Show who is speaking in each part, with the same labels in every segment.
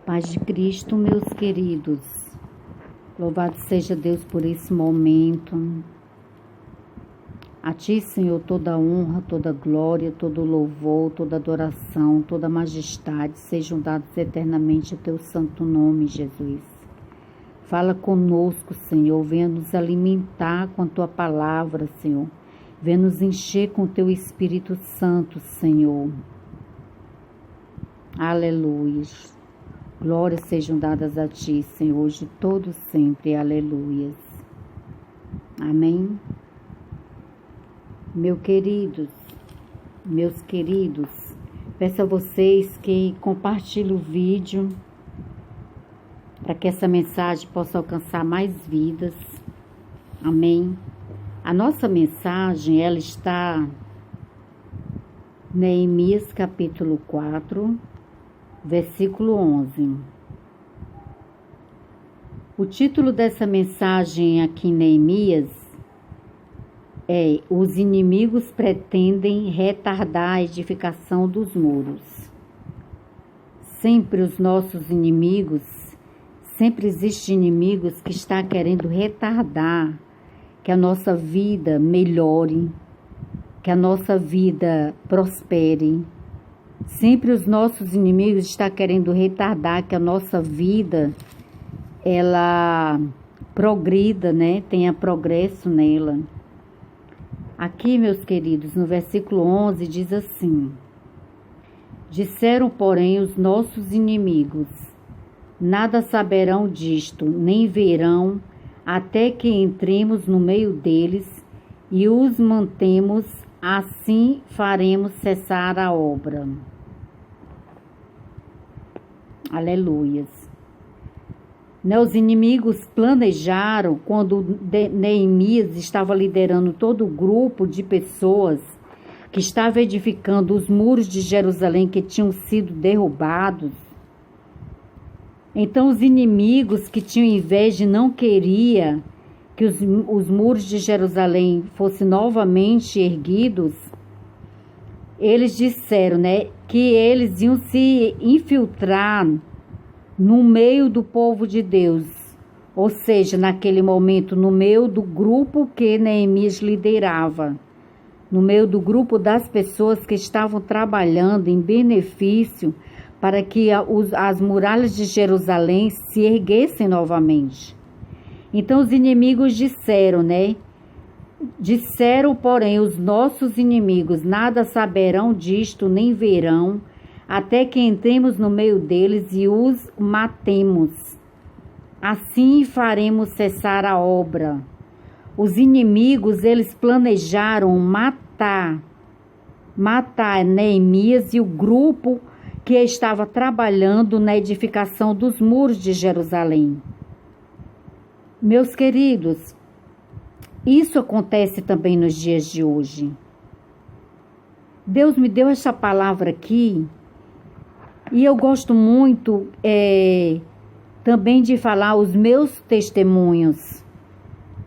Speaker 1: Paz de Cristo, meus queridos. Louvado seja Deus por esse momento. A Ti, Senhor, toda honra, toda glória, todo louvor, toda adoração, toda majestade sejam dados eternamente a Teu santo nome, Jesus. Fala conosco, Senhor, venha nos alimentar com a Tua palavra, Senhor. Venha nos encher com o Teu Espírito Santo, Senhor. Aleluia. Glórias sejam dadas a Ti, Senhor, hoje todo sempre. Aleluias. Amém. Meus queridos, peço a vocês que compartilhem o vídeo para que essa mensagem possa alcançar mais vidas. Amém. A nossa mensagem, ela está em Neemias capítulo 4, versículo 11. O título dessa mensagem aqui em Neemias é: os inimigos pretendem retardar a edificação dos muros. Sempre os nossos inimigos, sempre existem inimigos que estão querendo retardar que a nossa vida melhore, que a nossa vida prospere. Sempre os nossos inimigos estão querendo retardar que a nossa vida, ela progrida, né? Tenha progresso nela. Aqui, meus queridos, no versículo 11, diz assim: disseram, porém, os nossos inimigos, nada saberão disto, nem verão, até que entremos no meio deles e os mantemos, assim faremos cessar a obra. Aleluias. Os inimigos planejaram, quando Neemias estava liderando todo o grupo de pessoas que estava edificando os muros de Jerusalém que tinham sido derrubados. Então os inimigos que tinham inveja e não queriam que os muros de Jerusalém fossem novamente erguidos, eles disseram, que eles iam se infiltrar no meio do povo de Deus, ou seja, naquele momento, no meio do grupo que Neemias liderava, no meio do grupo das pessoas que estavam trabalhando em benefício para que as muralhas de Jerusalém se erguessem novamente. Então os inimigos disseram, disseram, porém, os nossos inimigos, nada saberão disto, nem verão, até que entremos no meio deles e os matemos. Assim faremos cessar a obra. Os inimigos, eles planejaram matar Neemias e o grupo que estava trabalhando na edificação dos muros de Jerusalém. Meus queridos, isso acontece também nos dias de hoje. Deus me deu essa palavra aqui e eu gosto muito também de falar os meus testemunhos,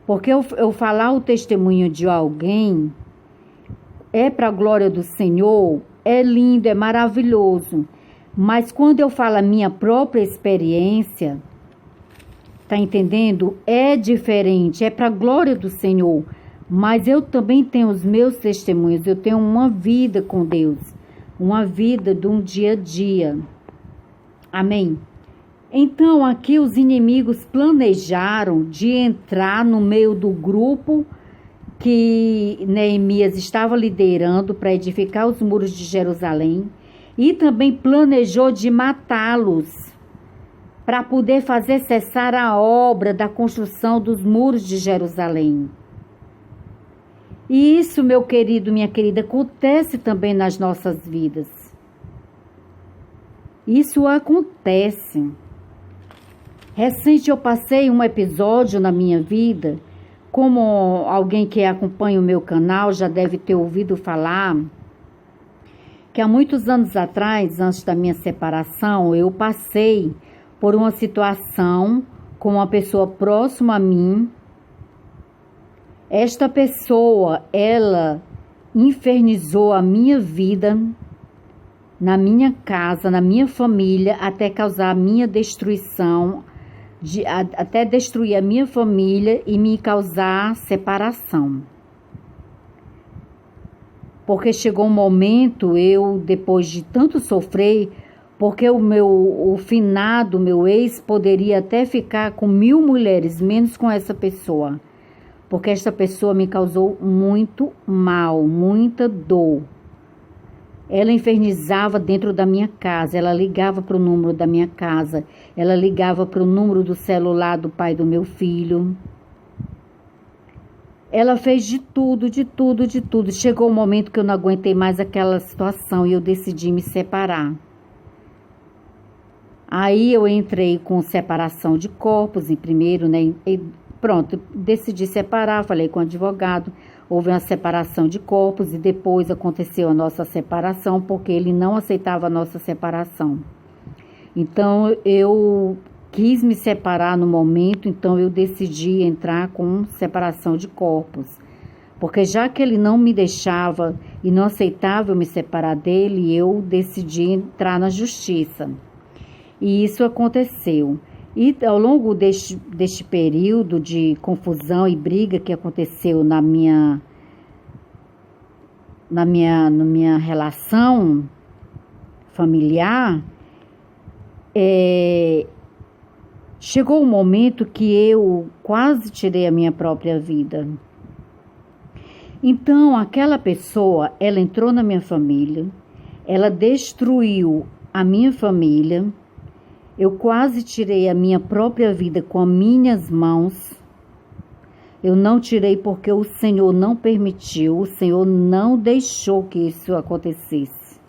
Speaker 1: porque eu falar o testemunho de alguém é para a glória do Senhor, é lindo, é maravilhoso, mas quando eu falo a minha própria experiência, tá entendendo? É diferente, é para a glória do Senhor, mas eu também tenho os meus testemunhos, eu tenho uma vida com Deus, uma vida de um dia a dia. Amém? Então, aqui os inimigos planejaram de entrar no meio do grupo que Neemias estava liderando para edificar os muros de Jerusalém, e também planejou de matá-los para poder fazer cessar a obra da construção dos muros de Jerusalém. E isso, meu querido, minha querida, acontece também nas nossas vidas. Isso acontece. Recente eu passei um episódio na minha vida, como alguém que acompanha o meu canal já deve ter ouvido falar, que há muitos anos atrás, antes da minha separação, eu passei por uma situação com uma pessoa próxima a mim. Esta pessoa, ela infernizou a minha vida, na minha casa, na minha família, até causar a minha destruição, até destruir a minha família e me causar separação. Porque chegou um momento, depois de tanto sofrer, porque o finado, meu ex, poderia até ficar com 1000 mulheres, menos com essa pessoa. Porque essa pessoa me causou muito mal, muita dor. Ela infernizava dentro da minha casa, ela ligava para o número da minha casa, ela ligava para o número do celular do pai do meu filho. Ela fez de tudo, de tudo, de tudo. Chegou o momento que eu não aguentei mais aquela situação e eu decidi me separar. Aí eu entrei com separação de corpos em primeiro, né? E pronto, decidi separar, falei com o advogado. Houve uma separação de corpos e depois aconteceu a nossa separação porque ele não aceitava a nossa separação. Então eu quis me separar no momento, então eu decidi entrar com separação de corpos. Porque já que ele não me deixava e não aceitava eu me separar dele, eu decidi entrar na justiça. E isso aconteceu. E ao longo deste período de confusão e briga que aconteceu na minha relação familiar, chegou um momento que eu quase tirei a minha própria vida. Então, aquela pessoa, ela entrou na minha família, ela destruiu a minha família. Eu quase tirei a minha própria vida com as minhas mãos. Eu não tirei porque o Senhor não permitiu, o Senhor não deixou que isso acontecesse.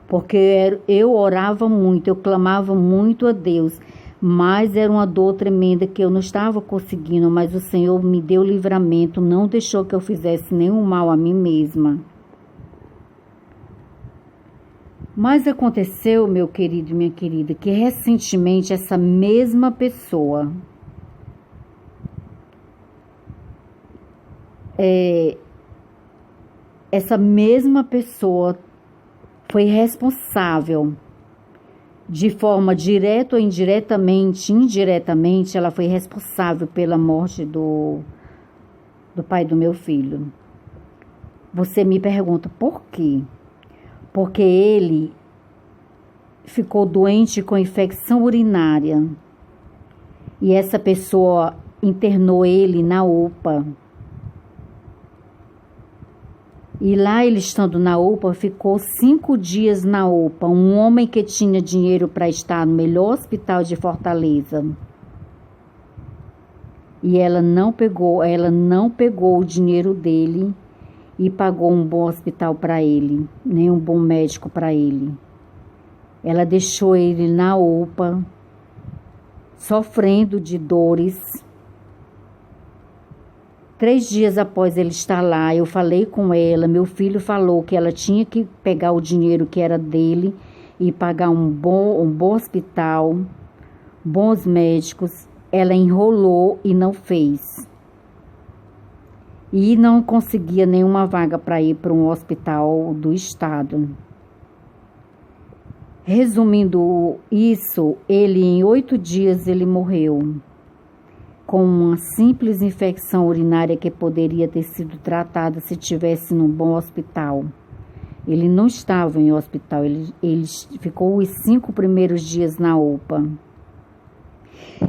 Speaker 1: Porque eu orava muito, eu clamava muito a Deus, mas era uma dor tremenda que eu não estava conseguindo, mas o Senhor me deu livramento, não deixou que eu fizesse nenhum mal a mim mesma. Mas aconteceu, meu querido e minha querida, que recentemente essa mesma pessoa foi responsável de forma direta ou indiretamente, ela foi responsável pela morte do pai do meu filho. Você me pergunta por quê? Porque ele ficou doente com infecção urinária. E essa pessoa internou ele na UPA. E lá ele estando na UPA, ficou 5 dias na UPA. Um homem que tinha dinheiro para estar no melhor hospital de Fortaleza. E ela não pegou o dinheiro dele e pagou um bom hospital para ele, nem um bom médico para ele. Ela deixou ele na UPA, sofrendo de dores. 3 dias após ele estar lá, eu falei com ela, meu filho falou que ela tinha que pegar o dinheiro que era dele e pagar um bom hospital, bons médicos. Ela enrolou e não fez. E não conseguia nenhuma vaga para ir para um hospital do estado. Resumindo isso, em 8 dias ele morreu com uma simples infecção urinária que poderia ter sido tratada se tivesse num bom hospital. Ele não estava em hospital, ele ficou os 5 primeiros dias na UPA.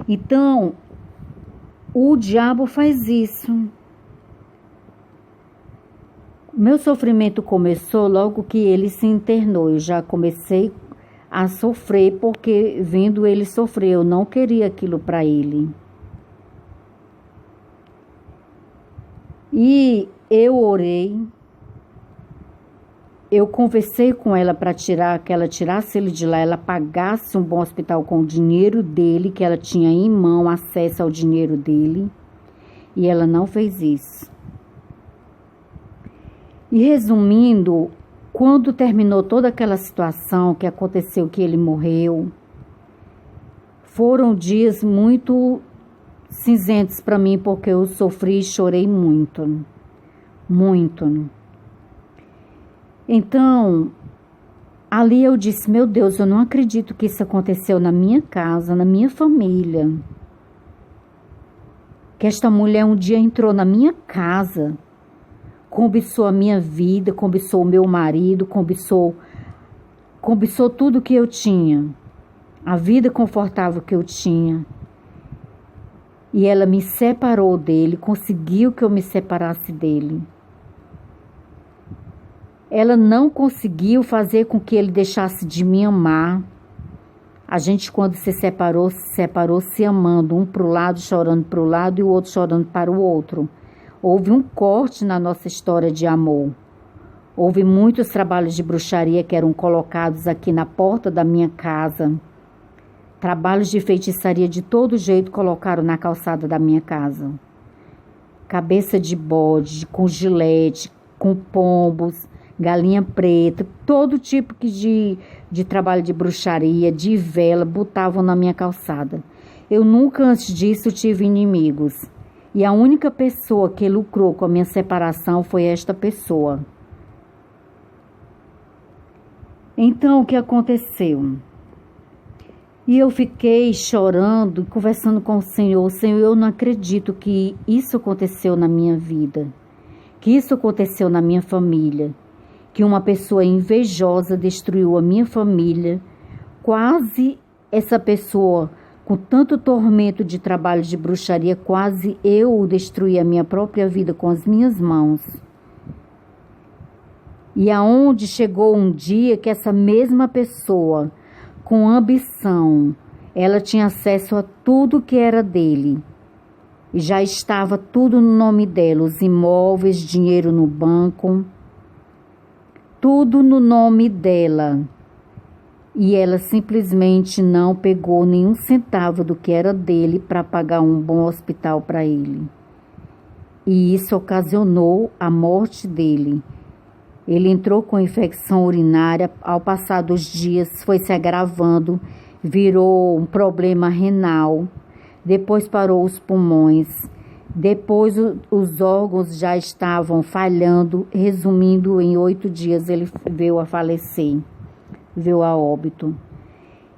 Speaker 1: Então, o diabo faz isso. Meu sofrimento começou logo que ele se internou. Eu já comecei a sofrer porque vendo ele sofrer, eu não queria aquilo para ele. E eu orei, eu conversei com ela para que ela tirasse ele de lá, ela pagasse um bom hospital com o dinheiro dele, que ela tinha em mão acesso ao dinheiro dele, e ela não fez isso. E resumindo, quando terminou toda aquela situação que aconteceu, que ele morreu, foram dias muito cinzentos para mim, porque eu sofri e chorei muito, muito. Então, Ali eu disse, meu Deus, eu não acredito que isso aconteceu na minha casa, na minha família. Que esta mulher um dia entrou na minha casa, cobiçou a minha vida, cobiçou o meu marido, cobiçou tudo que eu tinha, a vida confortável que eu tinha. E ela me separou dele, conseguiu que eu me separasse dele. Ela não conseguiu fazer com que ele deixasse de me amar. A gente, quando se separou se amando, um para o lado, chorando para o lado, e o outro chorando para o outro. Houve um corte na nossa história de amor. Houve muitos trabalhos de bruxaria que eram colocados aqui na porta da minha casa. Trabalhos de feitiçaria de todo jeito colocaram na calçada da minha casa. Cabeça de bode, com gilete, com pombos, galinha preta, todo tipo de trabalho de bruxaria, de vela, botavam na minha calçada. Eu nunca antes disso tive inimigos. E a única pessoa que lucrou com a minha separação foi esta pessoa. Então, o que aconteceu? E eu fiquei chorando, conversando com o Senhor. Senhor, eu não acredito que isso aconteceu na minha vida, que isso aconteceu na minha família, que uma pessoa invejosa destruiu a minha família. Quase essa pessoa, com tanto tormento de trabalho de bruxaria, quase eu destruí a minha própria vida com as minhas mãos. E aonde chegou um dia que essa mesma pessoa, com ambição, ela tinha acesso a tudo que era dele. E já estava tudo no nome dela, os imóveis, dinheiro no banco, tudo no nome dela. E ela simplesmente não pegou nenhum centavo do que era dele para pagar um bom hospital para ele. E isso ocasionou a morte dele. Ele entrou com infecção urinária, ao passar dos dias foi se agravando, virou um problema renal, depois parou os pulmões, depois os órgãos já estavam falhando, resumindo, em 8 dias ele veio a falecer, veio a óbito.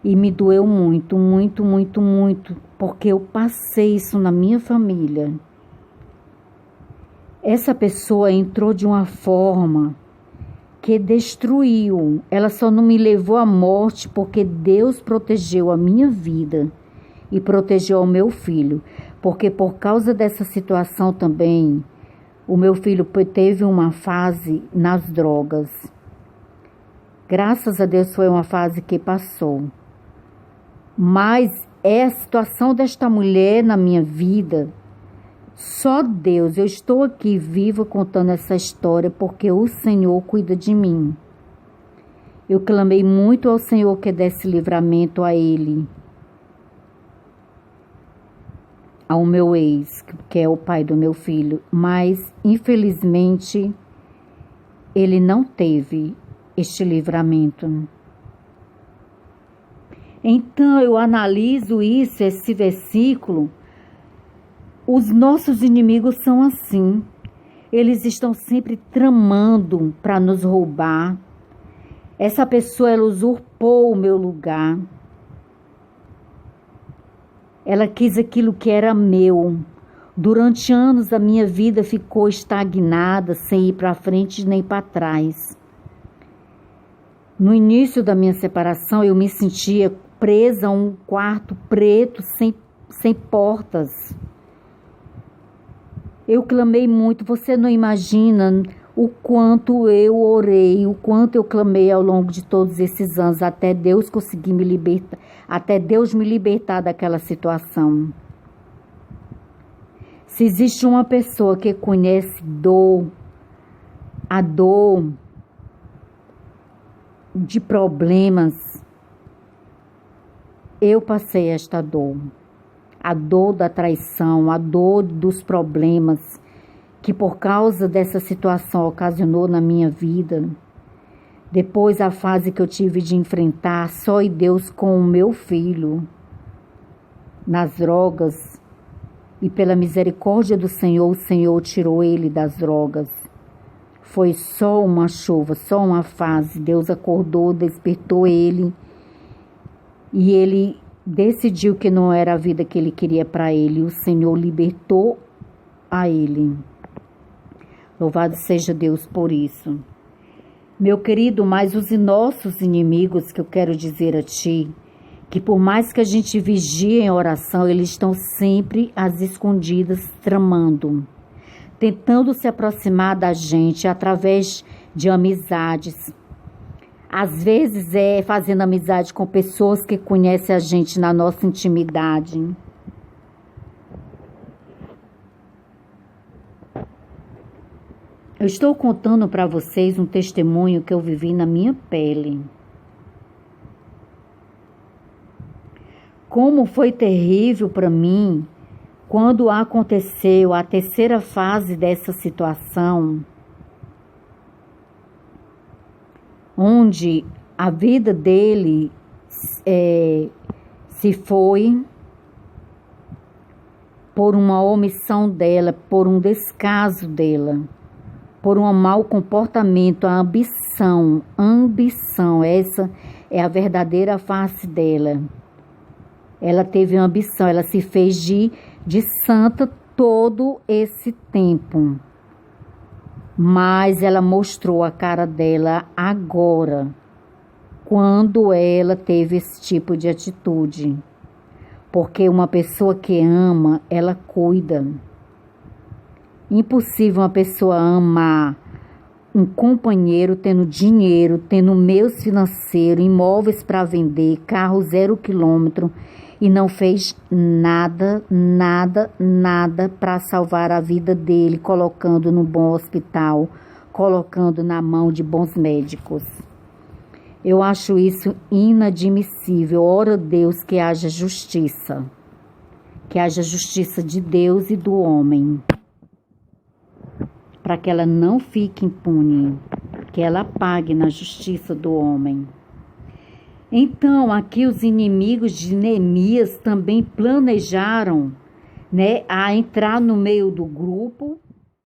Speaker 1: E me doeu muito, muito, muito, muito, porque eu passei isso na minha família. Essa pessoa entrou de uma forma que destruiu. Ela só não me levou à morte porque Deus protegeu a minha vida e protegeu o meu filho. Porque por causa dessa situação também, o meu filho teve uma fase nas drogas. Graças a Deus foi uma fase que passou. Mas é a situação desta mulher na minha vida. Só Deus, eu estou aqui viva contando essa história porque o Senhor cuida de mim. Eu clamei muito ao Senhor que desse livramento a ele, ao meu ex, que é o pai do meu filho, mas infelizmente ele não teve este livramento. Então eu analiso isso, esse versículo. Os nossos inimigos são assim. Eles estão sempre tramando para nos roubar. Essa pessoa, ela usurpou o meu lugar. Ela quis aquilo que era meu. Durante anos a minha vida ficou estagnada, sem ir para frente nem para trás. No início da minha separação, eu me sentia presa a um quarto preto, sem portas. Eu clamei muito, você não imagina o quanto eu orei, o quanto eu clamei ao longo de todos esses anos, até Deus conseguir me libertar, até Deus me libertar daquela situação. Se existe uma pessoa que conhece dor, a dor de problemas, eu passei esta dor. A dor da traição, a dor dos problemas que por causa dessa situação ocasionou na minha vida. Depois a fase que eu tive de enfrentar só e Deus com o meu filho nas drogas. E pela misericórdia do Senhor, o Senhor tirou ele das drogas. foi só uma chuva, só uma fase. Deus acordou, despertou ele e ele decidiu que não era a vida que ele queria para ele. O Senhor libertou a ele. Louvado seja Deus por isso. Meu querido, mas os nossos inimigos, que eu quero dizer a ti, que por mais que a gente vigie em oração, eles estão sempre às escondidas tramando, tentando se aproximar da gente através de amizades. Às vezes é fazendo amizade com pessoas que conhecem a gente na nossa intimidade. Eu estou contando para vocês um testemunho que eu vivi na minha pele. Como foi terrível para mim quando aconteceu a terceira fase dessa situação, onde a vida dele se foi por uma omissão dela, por um descaso dela, por um mau comportamento, a ambição, essa é a verdadeira face dela. Ela teve ambição, ela se fez de santa todo esse tempo. Mas ela mostrou a cara dela agora, quando ela teve esse tipo de atitude. Porque uma pessoa que ama, ela cuida. Impossível uma pessoa amar um companheiro tendo dinheiro, tendo meios financeiros, imóveis para vender, carro 0 quilômetro e não fez nada para salvar a vida dele, colocando no bom hospital, colocando na mão de bons médicos. Eu acho isso inadmissível. Ora a Deus que haja justiça de Deus e do homem, para que ela não fique impune, que ela pague na justiça do homem. Então, aqui os inimigos de Neemias também planejaram, a entrar no meio do grupo